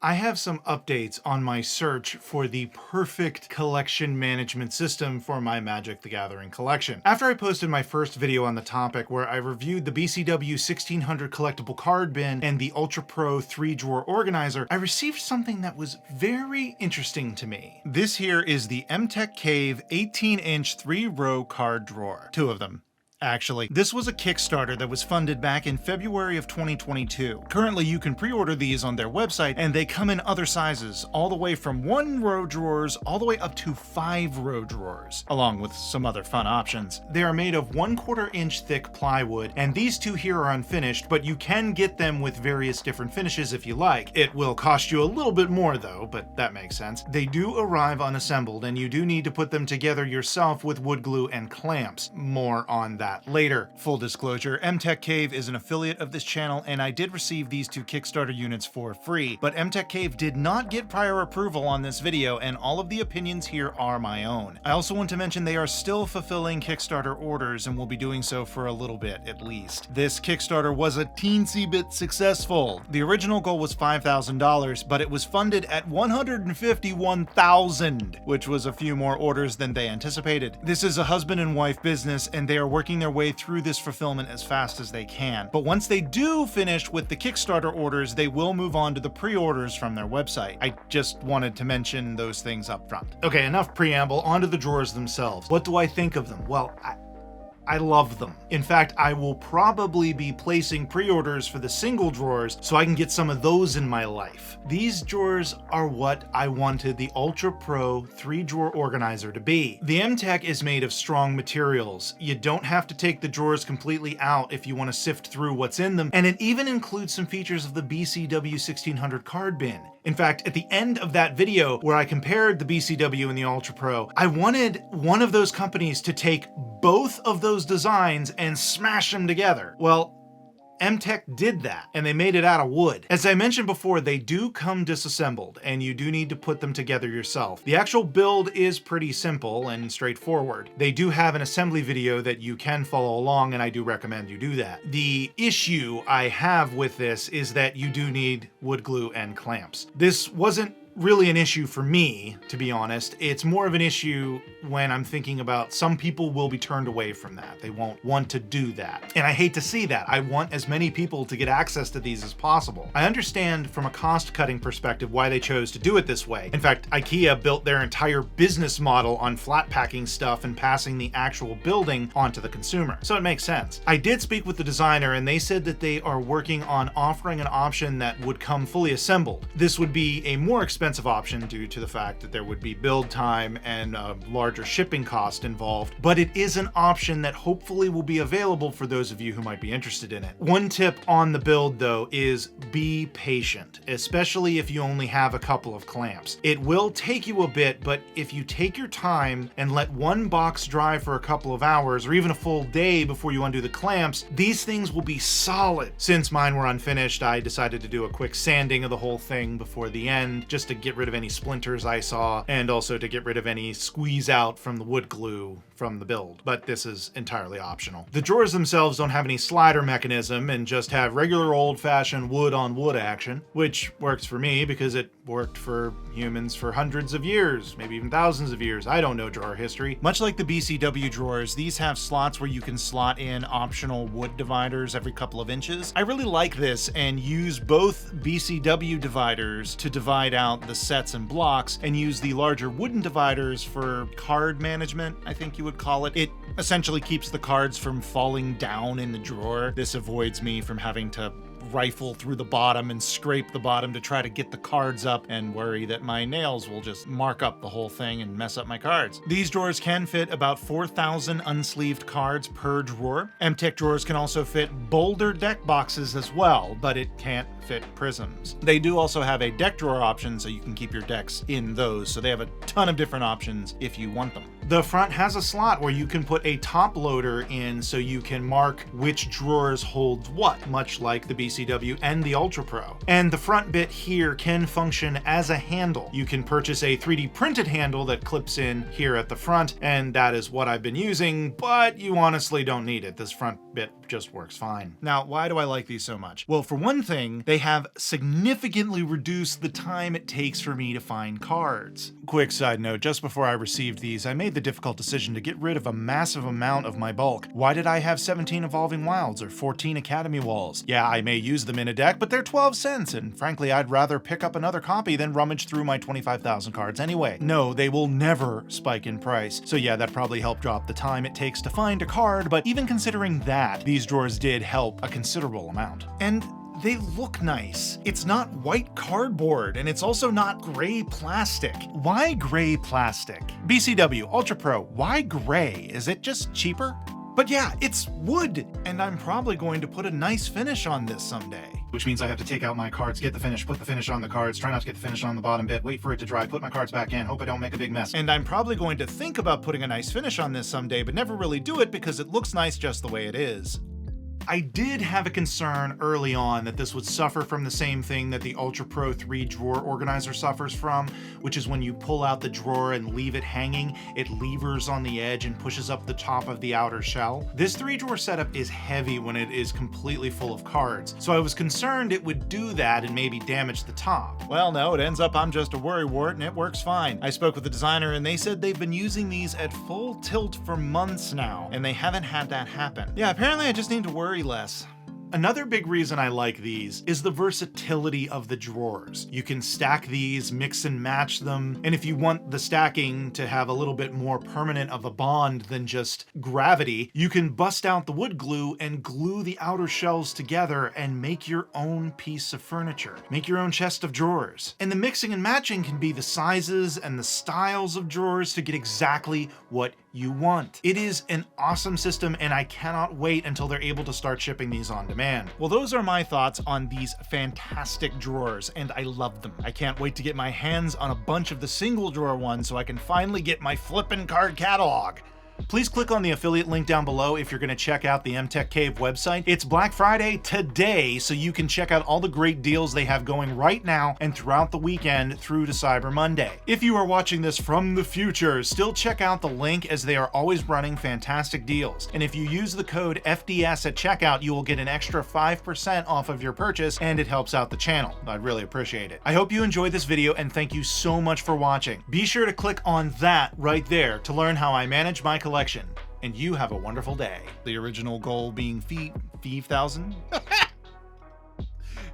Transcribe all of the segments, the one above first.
I have some updates on my search for the perfect collection management system for my Magic the Gathering collection. After I posted my first video on the topic where I reviewed the BCW 1600 collectible card bin and the Ultra Pro 3-drawer organizer, I received something that was very interesting to me. This here is the MTech Cave 18-inch 3-row card drawer. Two of them. Actually, this was a Kickstarter that was funded back in February of 2022. Currently, you can pre-order these on their website, and they come in other sizes, all the way from 1-row drawers all the way up to 5-row drawers, along with some other fun options. They are made of 1/4 inch thick plywood, and these two here are unfinished, but you can get them with various different finishes if you like. It will cost you a little bit more though, but that makes sense. They do arrive unassembled, and you do need to put them together yourself with wood glue and clamps. More on that later. Full disclosure, MTech Cave is an affiliate of this channel, and I did receive these two Kickstarter units for free, but MTech Cave did not get prior approval on this video, and all of the opinions here are my own. I also want to mention they are still fulfilling Kickstarter orders and will be doing so for a little bit at least. This Kickstarter was a teensy bit successful. The original goal was $5,000, but it was funded at $151,000, which was a few more orders than they anticipated. This is a husband and wife business, and they are working their way through this fulfillment as fast as they can. But once they do finish with the Kickstarter orders, they will move on to the pre-orders from their website. I just wanted to mention those things up front. Okay, enough preamble, onto the drawers themselves. What do I think of them? Well, I love them. In fact, I will probably be placing pre-orders for the single drawers so I can get some of those in my life. These drawers are what I wanted the Ultra Pro 3-drawer organizer to be. The MTech is made of strong materials. You don't have to take the drawers completely out if you want to sift through what's in them, and it even includes some features of the BCW 1600 card bin. In fact, at the end of that video where I compared the BCW and the Ultra Pro, I wanted one of those companies to take both of those designs and smash them together. Well, MTech did that, and they made it out of wood. As I mentioned before, they do come disassembled, and you do need to put them together yourself. The actual build is pretty simple and straightforward. They do have an assembly video that you can follow along, and I do recommend you do that. The issue I have with this is that you do need wood glue and clamps. This wasn't really an issue for me, to be honest. It's more of an issue when I'm thinking about some people will be turned away from that. They won't want to do that. And I hate to see that. I want as many people to get access to these as possible. I understand from a cost-cutting perspective why they chose to do it this way. In fact, IKEA built their entire business model on flat packing stuff and passing the actual building onto the consumer. So it makes sense. I did speak with the designer, and they said that they are working on offering an option that would come fully assembled. This would be a more expensive option due to the fact that there would be build time and a larger shipping cost involved, but it is an option that hopefully will be available for those of you who might be interested in it. One tip on the build though is be patient, especially if you only have a couple of clamps. It will take you a bit, but if you take your time and let one box dry for a couple of hours or even a full day before you undo the clamps, these things will be solid. Since mine were unfinished, I decided to do a quick sanding of the whole thing before the end, just to get rid of any splinters I saw, and also to get rid of any squeeze out from the wood glue from the build, but this is entirely optional. The drawers themselves don't have any slider mechanism and just have regular old-fashioned wood-on-wood action, which works for me because it worked for humans for hundreds of years, maybe even thousands of years. I don't know drawer history. Much like the BCW drawers, these have slots where you can slot in optional wood dividers every couple of inches. I really like this and use both BCW dividers to divide out the sets and blocks, and use the larger wooden dividers for card management, I think you would call it. It essentially keeps the cards from falling down in the drawer. This avoids me from having to rifle through the bottom and scrape the bottom to try to get the cards up and worry that my nails will just mark up the whole thing and mess up my cards. These drawers can fit about 4,000 unsleeved cards per drawer. MTech drawers can also fit Boulder deck boxes as well, but it can't fit prisms. They do also have a deck drawer option, so you can keep your decks in those, so they have a ton of different options if you want them. The front has a slot where you can put a top loader in so you can mark which drawers hold what, much like the BCW and the Ultra Pro. And the front bit here can function as a handle. You can purchase a 3D printed handle that clips in here at the front, and that is what I've been using, but you honestly don't need it. This front bit just works fine. Now, why do I like these so much? Well, for one thing, they have significantly reduced the time it takes for me to find cards. Quick side note, just before I received these, I made the difficult decision to get rid of a massive amount of my bulk. Why did I have 17 Evolving Wilds or 14 Academy Walls? Yeah, I may use them in a deck, but they're 12 cents, and frankly, I'd rather pick up another copy than rummage through my 25,000 cards anyway. No, they will never spike in price. So yeah, that probably helped drop the time it takes to find a card, but even considering that, these drawers did help a considerable amount. And they look nice. It's not white cardboard, and it's also not gray plastic. Why gray plastic? BCW, Ultra Pro, why gray? Is it just cheaper? But yeah, it's wood, and I'm probably going to put a nice finish on this someday. Which means I have to take out my cards, get the finish, put the finish on the cards, try not to get the finish on the bottom bit, wait for it to dry, put my cards back in, hope I don't make a big mess. And I'm probably going to think about putting a nice finish on this someday, but never really do it because it looks nice just the way it is. I did have a concern early on that this would suffer from the same thing that the Ultra Pro 3 drawer organizer suffers from, which is when you pull out the drawer and leave it hanging, it levers on the edge and pushes up the top of the outer shell. This 3-drawer setup is heavy when it is completely full of cards, so I was concerned it would do that and maybe damage the top. Well, no, it ends up I'm just a worrywart and it works fine. I spoke with the designer and they said they've been using these at full tilt for months now, and they haven't had that happen. Yeah, apparently I just need to worry less. Another big reason I like these is the versatility of the drawers. You can stack these, mix and match them, and if you want the stacking to have a little bit more permanent of a bond than just gravity, you can bust out the wood glue and glue the outer shells together and make your own piece of furniture. Make your own chest of drawers. And the mixing and matching can be the sizes and the styles of drawers to get exactly what you want. It is an awesome system, and I cannot wait until they're able to start shipping these on demand. Well, those are my thoughts on these fantastic drawers, and I love them. I can't wait to get my hands on a bunch of the single drawer ones so I can finally get my flippin' card catalog. Please click on the affiliate link down below if you're going to check out the MTech Cave website. It's Black Friday today, so you can check out all the great deals they have going right now and throughout the weekend through to Cyber Monday. If you are watching this from the future, still check out the link as they are always running fantastic deals. And if you use the code FDS at checkout, you will get an extra 5% off of your purchase, and it helps out the channel. I'd really appreciate it. I hope you enjoyed this video, and thank you so much for watching. Be sure to click on that right there to learn how I manage my collection. And you have a wonderful day. The original goal being $5,000?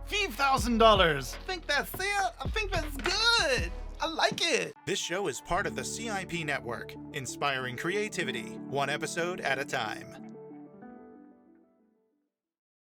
$5,000! I think that's it. I think that's good. I like it. This show is part of the CIP network, inspiring creativity, one episode at a time.